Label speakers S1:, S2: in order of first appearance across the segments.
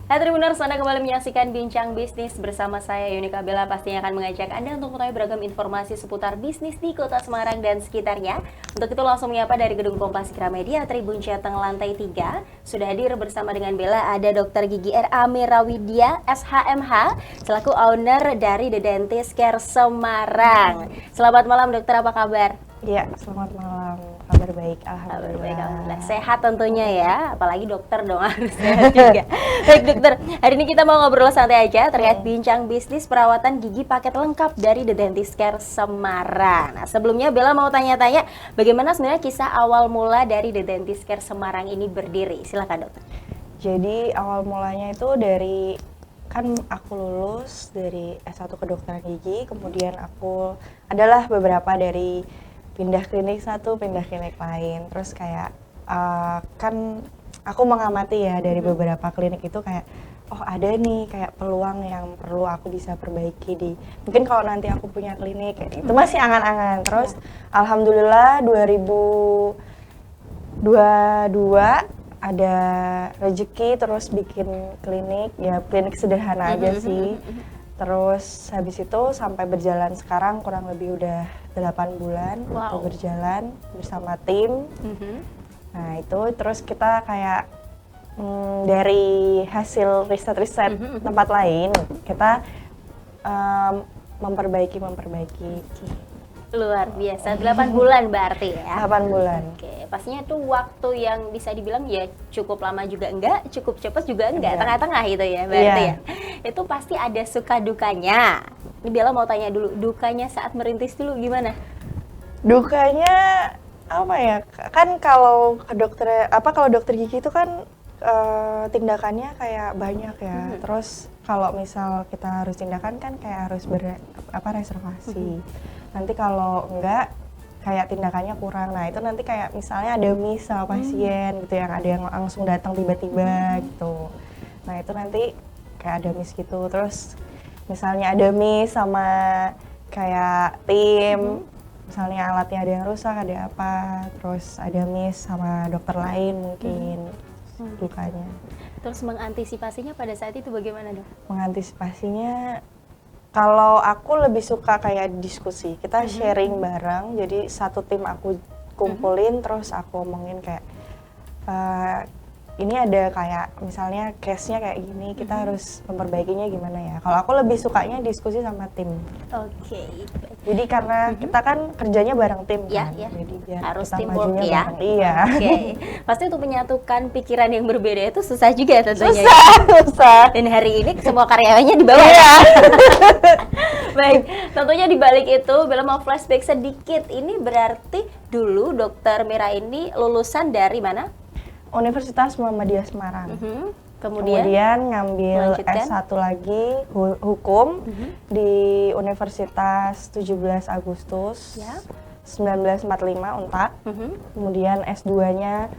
S1: Hai Tribuners, Anda kembali menyaksikan Bincang Bisnis bersama saya Yunika Bella, pastinya akan mengajak Anda untuk mengetahui beragam informasi seputar bisnis di Kota Semarang dan sekitarnya. Untuk itu langsung menyapa dari Gedung Kompas Gramedia Tribun Jateng lantai 3. Sudah hadir bersama dengan Bella ada Dr. Gigi R.A. Mirawidia, SHMH, selaku owner dari The Dentist Care Semarang. Selamat malam dokter, apa kabar?
S2: Iya, selamat malam. Kabar baik, alhamdulillah.
S1: Baik, alhamdulillah. Sehat tentunya ya, apalagi dokter dong harus sehat juga. Baik dokter, hari ini kita mau ngobrol santai aja terkait bincang bisnis perawatan gigi paket lengkap dari The Dentist Care Semarang. Nah, sebelumnya Bella mau tanya-tanya, bagaimana sebenarnya kisah awal mula dari The Dentist Care Semarang ini berdiri? Silakan dokter.
S2: Jadi awal mulanya itu dari, kan aku lulus dari S1 kedokteran gigi, kemudian aku adalah beberapa dari pindah klinik satu, pindah klinik lain. Terus kayak kan aku mengamati ya dari beberapa klinik itu kayak, oh ada nih kayak peluang yang perlu aku bisa perbaiki di, mungkin kalau nanti aku punya klinik, kayak itu masih angan-angan. Terus alhamdulillah 2022 ada rezeki terus bikin klinik, ya klinik sederhana aja sih. Terus habis itu sampai berjalan sekarang kurang lebih udah 8 bulan itu berjalan bersama tim. Nah itu terus kita kayak dari hasil riset-riset tempat lain kita memperbaiki.
S1: Luar biasa, 8 bulan berarti ya?
S2: 8 bulan.
S1: Oke, pastinya itu waktu yang bisa dibilang ya cukup lama juga enggak, cukup cepat juga enggak, tengah-tengah gitu ya berarti ya? Itu pasti ada suka dukanya. Ini Bella mau tanya dulu, dukanya saat merintis dulu gimana?
S2: Dukanya apa ya? Kan kalau ke dokter, kalau dokter gigi itu kan tindakannya kayak banyak ya. Terus kalau misal kita harus tindakan kan kayak harus reservasi. Nanti kalau enggak kayak tindakannya kurang. Nah, itu nanti kayak misalnya ada miss sama pasien gitu, yang ada yang langsung datang tiba-tiba gitu. Nah, itu nanti kayak ada miss gitu. Terus misalnya ada miss sama kayak tim, misalnya alatnya ada yang rusak, ada apa, terus ada miss sama dokter lain mungkin dukanya.
S1: Terus mengantisipasinya pada saat itu bagaimana dok?
S2: Mengantisipasinya, kalau aku lebih suka kayak diskusi, kita sharing bareng, jadi satu tim aku kumpulin, terus aku omongin kayak, ini ada kayak misalnya case-nya kayak gini, kita harus memperbaikinya gimana ya. Kalau aku lebih sukanya diskusi sama tim.
S1: Oke.
S2: Jadi karena kita kan kerjanya bareng tim kan,
S1: Ya.
S2: jadi biar
S1: Harus
S2: kita
S1: teamwork
S2: majunya
S1: ya.
S2: bareng. Iya.
S1: Oke. Pasti untuk menyatukan pikiran yang berbeda itu susah juga tentunya.
S2: Susah.
S1: Dan hari ini semua karyawannya di bawah.
S2: Iya.
S1: Baik, tentunya di balik itu Bella mau flashback sedikit. Ini berarti dulu Dokter Mira ini lulusan dari mana?
S2: Universitas Muhammadiyah Semarang.
S1: Kemudian
S2: ngambil
S1: melanjutkan?
S2: S1 lagi hukum di Universitas 17 Agustus 1945 Untak. Kemudian S2-nya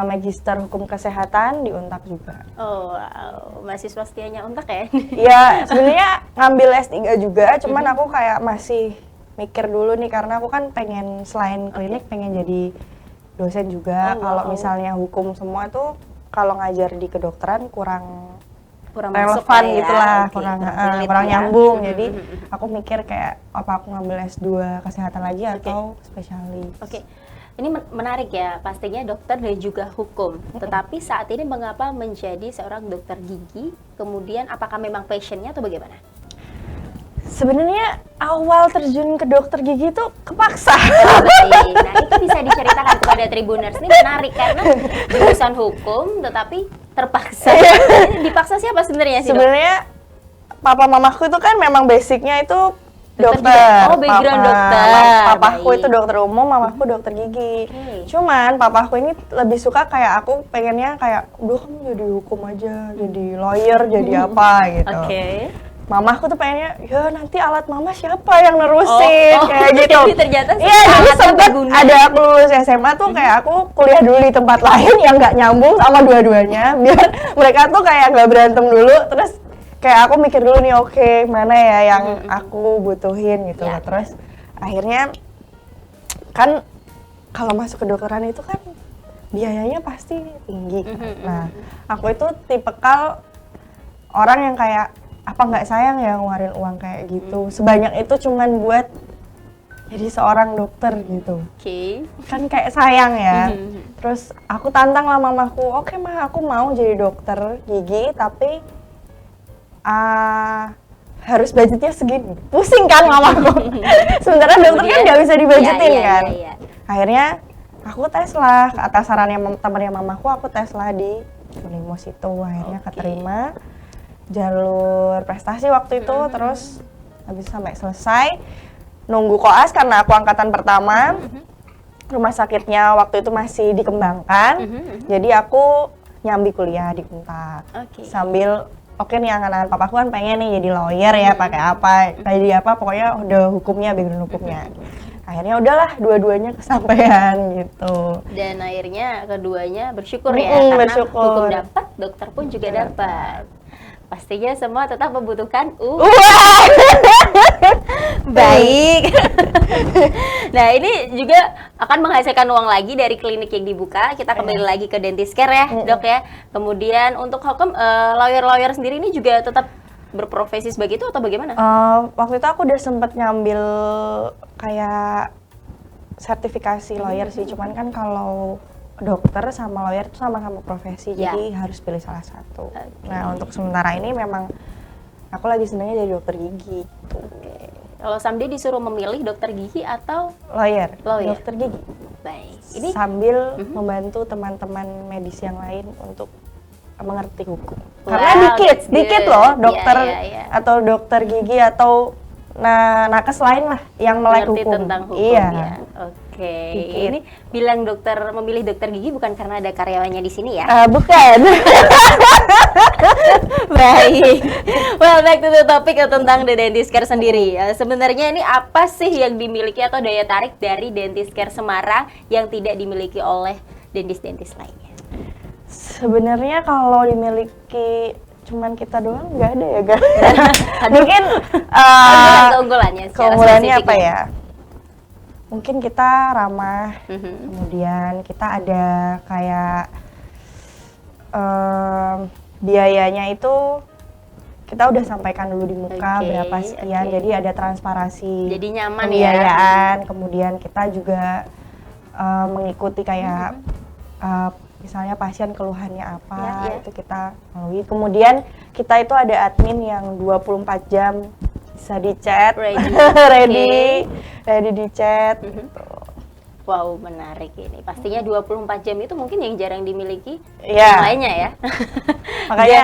S2: Magister Hukum Kesehatan di Untak juga.
S1: Oh, wow. Mahasiswa setianya Untak ya?
S2: Iya, sebenarnya ngambil S3 juga, cuman aku kayak masih mikir dulu nih, karena aku kan pengen selain klinik pengen jadi dosen juga. Kalau misalnya hukum semua tuh kalau ngajar di kedokteran kurang relevan
S1: ya,
S2: gitulah,
S1: kurang
S2: kurang nyambung. Jadi aku mikir kayak apa aku ngambil S2 kesehatan lagi atau spesialis.
S1: Oke. Ini menarik ya, pastinya dokter dan juga hukum. Tetapi saat ini mengapa menjadi seorang dokter gigi? Kemudian apakah memang passionnya atau bagaimana?
S2: Sebenarnya awal terjun ke dokter gigi itu kepaksa.
S1: Nah, itu bisa diceritakan kepada Tribuners. Ini menarik karena jurusan hukum tetapi terpaksa. Dipaksa siapa sebenarnya sih?
S2: Sebenarnya papa mamaku itu kan memang basicnya itu dokter.
S1: Oh, background dokter.
S2: Papaku itu dokter umum, mamaku dokter gigi. Cuman papaku ini lebih suka kayak aku pengennya kayak, udah kamu jadi hukum aja, jadi lawyer, jadi apa gitu. Mamaku tuh pengennya, ya nanti alat mama siapa yang nerusin, kayak gitu.
S1: Jadi ternyata
S2: iya, jadi sempet ada aku lulus SMA tuh kayak aku kuliah dulu di tempat lain yang nggak nyambung sama dua-duanya, biar mereka tuh kayak nggak berantem dulu, terus kayak aku mikir dulu nih, oke, mana ya yang aku butuhin gitu. Terus akhirnya kan kalau masuk kedokteran itu kan biayanya pasti tinggi. Nah, aku itu tipikal orang yang kayak apa nggak sayang ya ngeluarin uang kayak gitu sebanyak itu cuman buat jadi seorang dokter gitu.
S1: Oke.
S2: Kan kayak sayang ya. Terus aku tantang lah mamaku, oke mah aku mau jadi dokter gigi tapi harus budgetnya segini. Pusing kan mamaku. Sementara dokter kan nggak bisa dibudgetin kan.
S1: Iya.
S2: Akhirnya aku tes lah atas sarannya temannya mamaku, aku tes lah di Unimos itu. Akhirnya keterima jalur prestasi waktu itu. Terus habis sampai selesai nunggu koas karena aku angkatan pertama. Rumah sakitnya waktu itu masih dikembangkan. Jadi aku nyambi kuliah di Unpad. Sambil oke nih angan-angan papaku kan pengen nih jadi lawyer ya, pakai apa, jadi apa, pokoknya udah hukumnya, background hukumnya. Akhirnya udahlah dua-duanya kesampaian gitu.
S1: Dan akhirnya keduanya bersyukur ya, karena
S2: bersyukur.
S1: hukum dapat, dokter pun juga dapat. Pastinya semua tetap membutuhkan uang. Baik. Nah, ini juga akan menghasilkan uang lagi dari klinik yang dibuka. Kita kembali lagi ke dentist care ya, Dok ya. Kemudian untuk hukum lawyer-lawyer sendiri ini juga tetap berprofesi sebagai itu atau bagaimana?
S2: Waktu itu aku udah sempet ngambil kayak sertifikasi lawyer sih, cuman kan kalau dokter sama lawyer itu sama-sama profesi, jadi harus pilih salah satu. Nah, untuk sementara ini memang aku lagi senangnya jadi dokter gigi.
S1: Kalau Samde disuruh memilih dokter gigi atau
S2: lawyer. Dokter gigi.
S1: Baik. Ini
S2: sambil membantu teman-teman medis yang lain untuk mengerti hukum. Karena dikit loh dokter atau dokter gigi atau nakes lain lah yang melek hukum.
S1: Tentang hukum.
S2: Iya.
S1: Oke. Ini bilang memilih dokter gigi bukan karena ada karyawannya di sini ya?
S2: Bukan.
S1: Baik. Well, back to the topic tentang the dentist care sendiri. Sebenarnya ini apa sih yang dimiliki atau daya tarik dari dentist care Semarang yang tidak dimiliki oleh dentist-dentist lainnya?
S2: Sebenarnya kalau dimiliki cuman kita doang nggak ada ya, guys. Mungkin keunggulannya apa ya? Mungkin kita ramah, kemudian kita ada kayak biayanya itu kita udah sampaikan dulu di muka berapa sekian, jadi ada transparansi,
S1: jadi nyaman
S2: pembiayaan, kemudian kita juga mengikuti kayak misalnya pasien keluhannya apa, itu kita lalui. Kemudian kita itu ada admin yang 24 jam bisa di chat, ready di chat gitu.
S1: Wow, menarik ini. Pastinya 24 jam itu mungkin yang jarang dimiliki yang lainnya ya.
S2: Makanya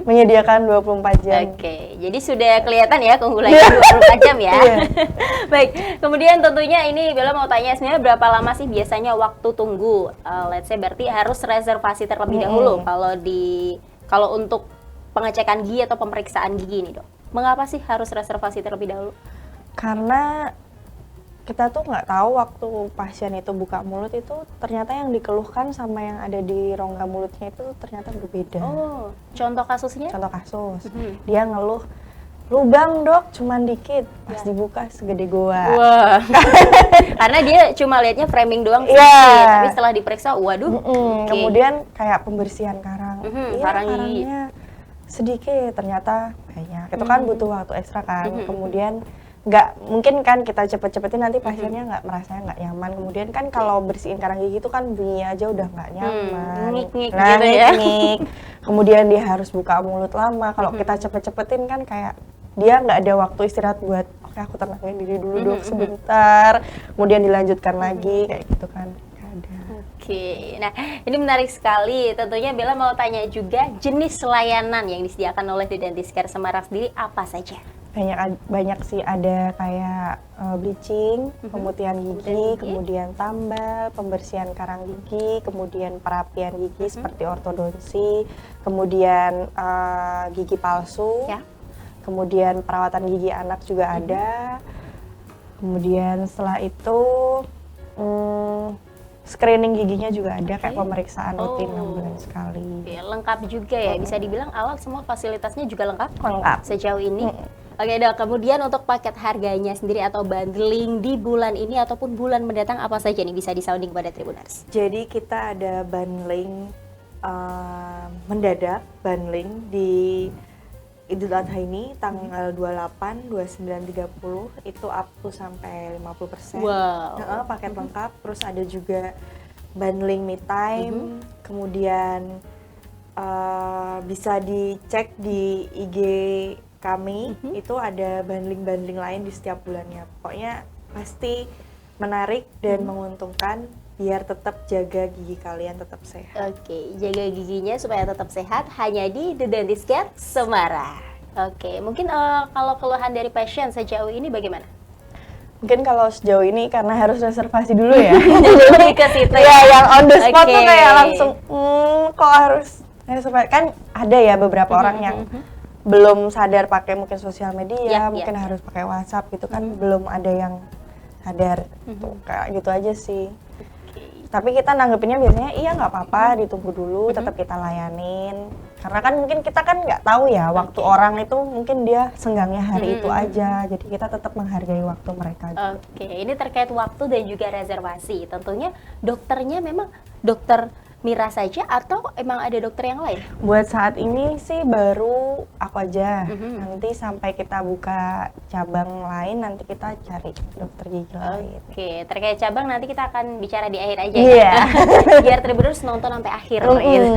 S2: menyediakan 24 jam.
S1: Oke, jadi sudah kelihatan ya keunggulannya 24 jam ya. Baik, kemudian tentunya ini Bella mau tanya sebenarnya berapa lama sih biasanya waktu tunggu? Let's say berarti harus reservasi terlebih dahulu kalau untuk pengecekan gigi atau pemeriksaan gigi ini, Dok. Mengapa sih harus reservasi terlebih dahulu?
S2: Karena kita tuh nggak tahu waktu pasien itu buka mulut itu ternyata yang dikeluhkan sama yang ada di rongga mulutnya itu ternyata berbeda.
S1: Oh, contoh kasusnya?
S2: Contoh kasus, dia ngeluh, lubang dok, cuman dikit, pas dibuka segede goa.
S1: Wah, karena dia cuma lihatnya framing doang sih, tapi setelah diperiksa, waduh.
S2: Kemudian kayak pembersihan karang, karangnya sedikit, ternyata banyak. Itu kan butuh waktu ekstra kan. Kemudian nggak mungkin kan kita cepet-cepetin nanti pasiennya nggak nyaman. Kemudian kan kalau bersihin karang gigi itu kan bunyi aja udah nggak nyaman.
S1: Ngik-ngik gitu ya.
S2: Kemudian dia harus buka mulut lama. Kalau kita cepet-cepetin kan kayak dia nggak ada waktu istirahat buat oke aku tenangin diri dulu dok sebentar. Kemudian dilanjutkan lagi kayak gitu kan.
S1: Oke, nah ini menarik sekali. Tentunya Bella mau tanya juga jenis layanan yang disediakan oleh The Dentist Care Semarang sendiri apa saja?
S2: Banyak sih, ada kayak bleaching, pemutihan gigi, kemudian tambal, pembersihan karang gigi, kemudian perapian gigi seperti ortodonsi, kemudian gigi palsu, kemudian perawatan gigi anak juga ada. Kemudian setelah itu screening giginya juga ada, kayak pemeriksaan rutin 6 bulan sekali.
S1: Lengkap juga ya, bisa dibilang alat semua fasilitasnya juga lengkap sejauh ini. Oke dok, kemudian untuk paket harganya sendiri atau bundling di bulan ini ataupun bulan mendatang apa saja nih bisa disounding pada Tribuners?
S2: Jadi kita ada bundling mendadak, bundling di Idul Adha ini tanggal 28, 29, 30 itu up to sampai 50%.
S1: Wow.
S2: Paket lengkap, terus ada juga bundling me time, kemudian bisa dicek di IG kami, itu ada bundling-bundling lain di setiap bulannya. Pokoknya pasti menarik dan menguntungkan biar tetap jaga gigi kalian tetap sehat.
S1: Oke, jaga giginya supaya tetap sehat hanya di The Dentist Care Semarang. Oke, mungkin kalau keluhan dari pasien sejauh ini bagaimana?
S2: Mungkin kalau sejauh ini karena harus reservasi dulu ya.
S1: Jadi ke situ
S2: ya, yang on the spot tuh
S1: Oke.
S2: kayak langsung, kok harus reservasi? Kan ada ya beberapa orang yang belum sadar pakai mungkin sosial media, mungkin harus pakai WhatsApp gitu kan, belum ada yang sadar. Tuh, kayak gitu aja sih. Tapi kita nanggepinnya biasanya iya nggak apa-apa, ditunggu dulu, tetap kita layanin. Karena kan mungkin kita kan nggak tahu ya waktu orang itu mungkin dia senggangnya hari itu aja. Jadi kita tetap menghargai waktu mereka.
S1: Oke, ini terkait waktu dan juga reservasi. Tentunya dokternya memang dokter Mira saja atau emang ada dokter yang lain?
S2: Buat saat ini sih baru aku aja. Nanti sampai kita buka cabang lain, nanti kita cari dokter gigi lain.
S1: Oke, terkait cabang nanti kita akan bicara di akhir aja
S2: Iya.
S1: ya. Biar Tribuners nonton sampai akhir gitu.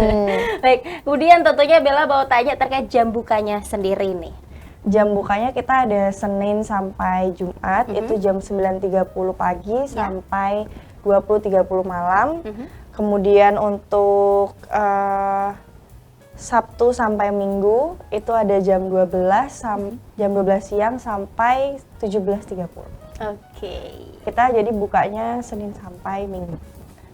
S1: Baik, kemudian tentunya Bella mau tanya terkait jam bukanya sendiri nih.
S2: Jam bukanya kita ada Senin sampai Jumat, itu jam 9.30 pagi sampai 20.30 malam. Kemudian untuk Sabtu sampai Minggu itu ada jam 12 siang sampai 17.30.
S1: Oke.
S2: Kita jadi bukanya Senin sampai Minggu.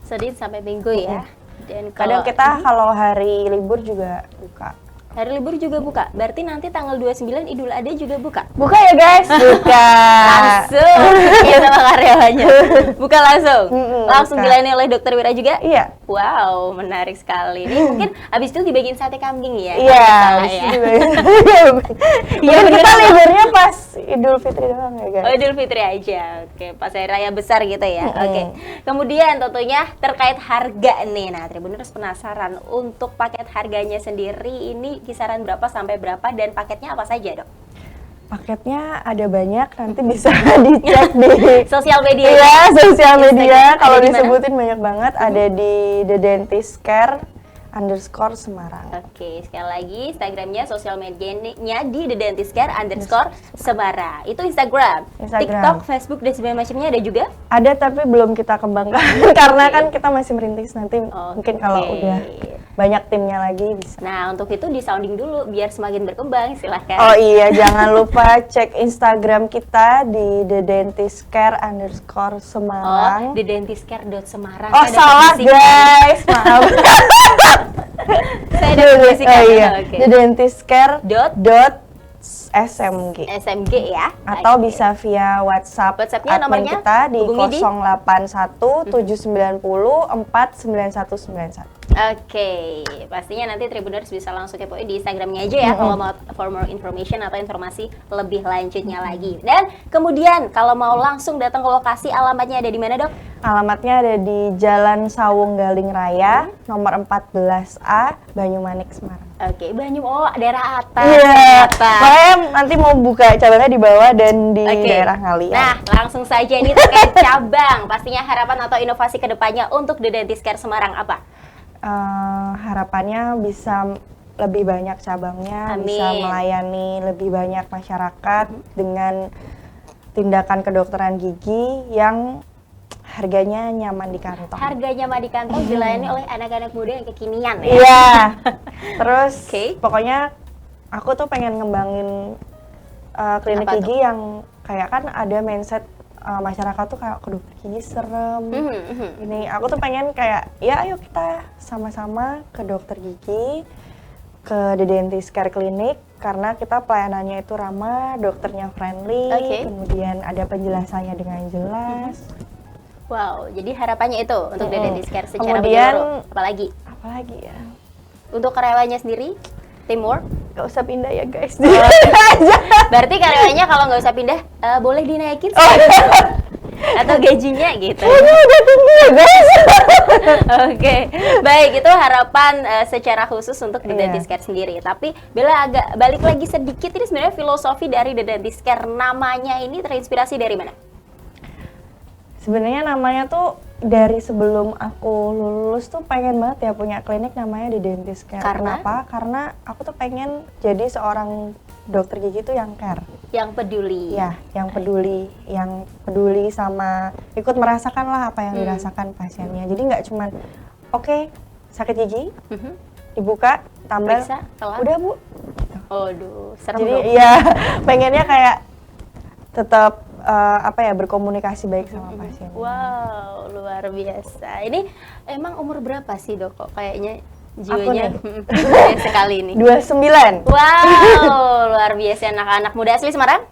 S1: Senin sampai Minggu ya. Dan
S2: Kadang kita kalau hari libur juga buka.
S1: hari libur juga buka. Berarti nanti tanggal 29 Idul Adha juga buka.
S2: Buka ya guys, buka.
S1: Langsung ya sama karyawannya. Buka langsung. Langsung
S2: buka.
S1: dilayani oleh Dokter Wira juga?
S2: Iya.
S1: Wow, menarik sekali. Ini mungkin habis itu dibagiin sate kambing ya?
S2: Iya.
S1: Iya,
S2: Mungkin kita
S1: bener.
S2: liburnya pas Idul Fitri doang ya guys.
S1: Oh, Idul Fitri aja. Oke, pas hari raya besar gitu ya. Oke. Kemudian tentunya terkait harga nih. Nah, Tribuners penasaran untuk paket harganya sendiri ini kisaran berapa sampai berapa dan paketnya apa saja, Dok?
S2: Paketnya ada banyak, nanti bisa dicek di
S1: Sosial media.
S2: iya, sosial media.
S1: Instagram.
S2: Kalau
S1: Ada di mana?
S2: disebutin banyak banget, ada di The Dentist Care _Semarang.
S1: Oke, sekali lagi Instagramnya, sosial medianya di The Dentist Care _Semarang. Itu Instagram. TikTok, Facebook dan sebagainya macamnya ada juga?
S2: Ada tapi belum kita kembangkan karena kan kita masih merintis, nanti mungkin kalau udah banyak timnya lagi bisa.
S1: Nah, untuk itu di sounding dulu biar semakin berkembang, silahkan.
S2: Oh iya, jangan lupa cek Instagram kita di The Dentist Care _Semarang.
S1: The Dentist Care.Semarang.
S2: Oh, salah guys, maaf.
S1: Saya ada posisikan.
S2: Oh iya,
S1: Oke.
S2: The Dentist Care
S1: SMG ya.
S2: atau
S1: Oke.
S2: bisa via WhatsApp
S1: WhatsApp-nya
S2: admin
S1: nomornya
S2: kita di
S1: hubungi di
S2: 081 790 49191.
S1: Oke, pastinya nanti Tribuners bisa langsung kepoin di Instagramnya aja ya kalau mau for more information atau informasi lebih lanjutnya lagi. Dan kemudian kalau mau langsung datang ke lokasi, alamatnya ada di mana, Dok?
S2: Alamatnya ada di Jalan Sawung Galing Raya, nomor 14A, Banyumanik, Semarang.
S1: Oke, daerah atas.
S2: Iya,
S1: ternyata.
S2: makanya nanti mau buka cabangnya di bawah dan di
S1: Oke.
S2: daerah Ngalian.
S1: Nah, langsung saja ini terkait cabang. Pastinya harapan atau inovasi kedepannya untuk The Dentist Care Semarang apa?
S2: Harapannya bisa lebih banyak cabangnya, bisa
S1: Amin.
S2: melayani lebih banyak masyarakat dengan tindakan kedokteran gigi yang harganya nyaman di kantong.
S1: Harganya mah di kantong dilayani oleh anak-anak muda yang kekinian ya.
S2: Iya. Terus
S1: Oke.
S2: pokoknya aku tuh pengen ngembangin klinik
S1: Apa
S2: gigi yang kayak kan ada mindset masyarakat tuh kayak ke dokter gigi serem. Ini aku tuh pengen kayak ya ayo kita sama-sama ke dokter gigi, ke The Dentist Care Clinic karena kita pelayanannya itu ramah, dokternya friendly,
S1: Oke.
S2: kemudian ada penjelasannya dengan jelas.
S1: Wow, jadi harapannya itu untuk The Dentist Care secara
S2: Kemudian
S1: menyeluruh. Apalagi
S2: apalagi ya?
S1: untuk karyawannya sendiri, teamwork.
S2: Gak usah pindah ya guys.
S1: Berarti karyawannya kalau nggak usah pindah, boleh dinaikin
S2: Oh,
S1: atau gajinya gitu.
S2: Ini udah tinggi ya guys.
S1: Oke, baik, itu harapan secara khusus untuk The
S2: Iya.
S1: Dentist Care sendiri. Tapi Bella agak balik lagi sedikit, ini sebenarnya filosofi dari The Dentist Care, namanya ini terinspirasi dari mana?
S2: Sebenarnya namanya tuh dari sebelum aku lulus tuh pengen banget ya punya klinik namanya The Dentist Care.
S1: Karena?
S2: Kenapa? Karena aku tuh pengen jadi seorang dokter gigi tuh yang care.
S1: Yang peduli.
S2: Ya, yang peduli sama ikut merasakan lah apa yang dirasakan pasiennya. Jadi nggak cuman oke, sakit gigi,
S1: Mhm.
S2: dibuka, tambal,
S1: Periksa, kelar.
S2: udah Bu.
S1: Aduh, serem
S2: Jadi
S1: dong.
S2: ya pengennya kayak tetap berkomunikasi baik sama pasien.
S1: Wow, luar biasa. Ini emang umur berapa sih dok? Kok kayaknya
S2: Aku
S1: jiwanya
S2: nih.
S1: muda sekali nih.
S2: 29.
S1: Wow, luar biasa, anak-anak muda asli Semarang?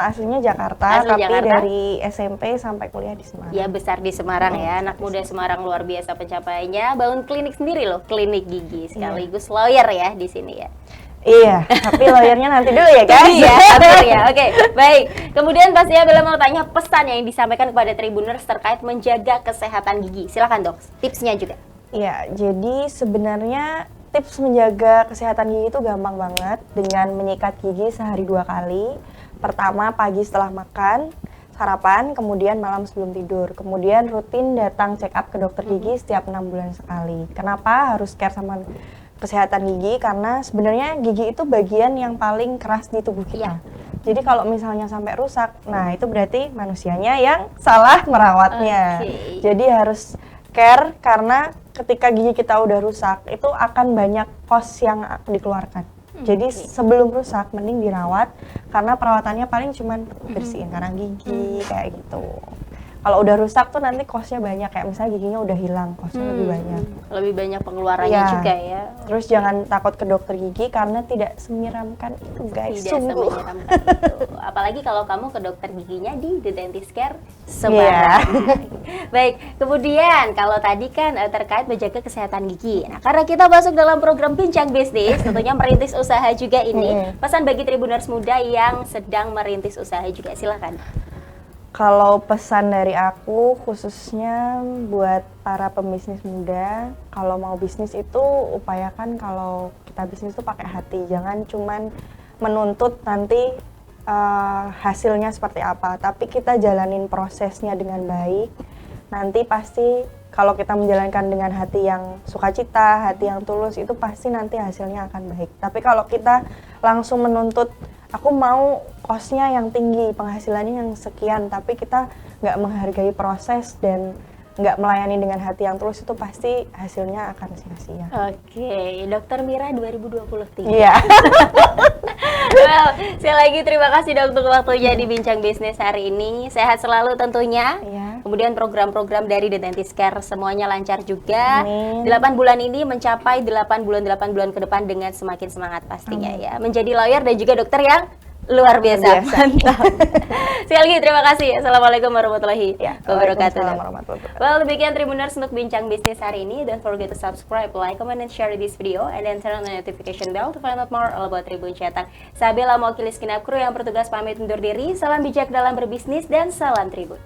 S2: Aslinya Jakarta,
S1: Asli
S2: tapi
S1: Jakarta?
S2: dari SMP sampai kuliah di Semarang.
S1: Ya, besar di Semarang ya, anak muda Semarang luar biasa pencapaiannya. Bangun klinik sendiri loh, klinik gigi sekaligus lawyer ya di sini ya.
S2: Iya, tapi lawyernya nanti dulu ya guys.
S1: Iya, atur ya. Oke, baik. Kemudian pastinya Bella mau tanya pesan yang disampaikan kepada Tribuners terkait menjaga kesehatan gigi. Silakan dok, tipsnya juga.
S2: Iya, jadi sebenarnya tips menjaga kesehatan gigi itu gampang banget dengan menyikat gigi sehari 2 kali. Pertama pagi setelah makan, sarapan, kemudian malam sebelum tidur. Kemudian rutin datang check up ke dokter gigi setiap 6 bulan sekali. Kenapa harus care sama kesehatan gigi? Karena sebenarnya gigi itu bagian yang paling keras di tubuh kita. Jadi kalau misalnya sampai rusak, nah itu berarti manusianya yang salah merawatnya.
S1: Oke.
S2: Jadi harus care karena ketika gigi kita udah rusak, itu akan banyak cost yang dikeluarkan. Jadi sebelum rusak mending dirawat karena perawatannya paling cuman bersihin karang gigi kayak gitu. Kalau udah rusak tuh nanti costnya banyak, kayak misalnya giginya udah hilang, costnya lebih banyak.
S1: Lebih banyak pengeluarannya
S2: Iya.
S1: juga ya.
S2: Terus jangan takut ke dokter gigi karena tidak semenyeramkan itu guys,
S1: Tidak
S2: sungguh.
S1: semenyeramkan itu. Apalagi kalau kamu ke dokter giginya di The Dentist Care Semarang. Baik, kemudian kalau tadi kan terkait menjaga kesehatan gigi. Nah, karena kita masuk dalam program Bincang Bisnis, tentunya merintis usaha juga ini. Pesan bagi Tribuners muda yang sedang merintis usaha juga, silakan.
S2: Kalau pesan dari aku khususnya buat para pembisnis muda, kalau mau bisnis itu upayakan kalau kita bisnis itu pakai hati, jangan cuman menuntut nanti hasilnya seperti apa, tapi kita jalanin prosesnya dengan baik. Nanti pasti kalau kita menjalankan dengan hati yang sukacita, hati yang tulus, itu pasti nanti hasilnya akan baik. Tapi kalau kita langsung menuntut, aku mau kosnya yang tinggi, penghasilannya yang sekian, tapi kita nggak menghargai proses dan nggak melayani dengan hati yang tulus, itu pasti hasilnya akan sia-sia.
S1: Oke, Dokter Mira 2023.
S2: Iya.
S1: Well, sekali lagi terima kasih dok untuk waktunya di Bincang Bisnis hari ini. Sehat selalu tentunya.
S2: Iya.
S1: Kemudian program-program dari The Dentist Care semuanya lancar juga.
S2: Amin.
S1: 8 bulan ini mencapai 8 bulan ke depan dengan semakin semangat pastinya ya. Menjadi lawyer dan juga dokter yang luar biasa. Mantap. Sekali lagi terima kasih. Assalamualaikum warahmatullahi wabarakatuh.
S2: Waalaikumsalam warahmatullahi wabarakatuh.
S1: Well, demikian Tribuners untuk Bincang Bisnis hari ini. Don't forget to subscribe, like, comment, and share this video. And then turn on the notification bell to find out more all about Tribun Cetak. Saya Bella mewakili segenap kru yang bertugas pamit undur diri. Salam bijak dalam berbisnis dan salam Tribun.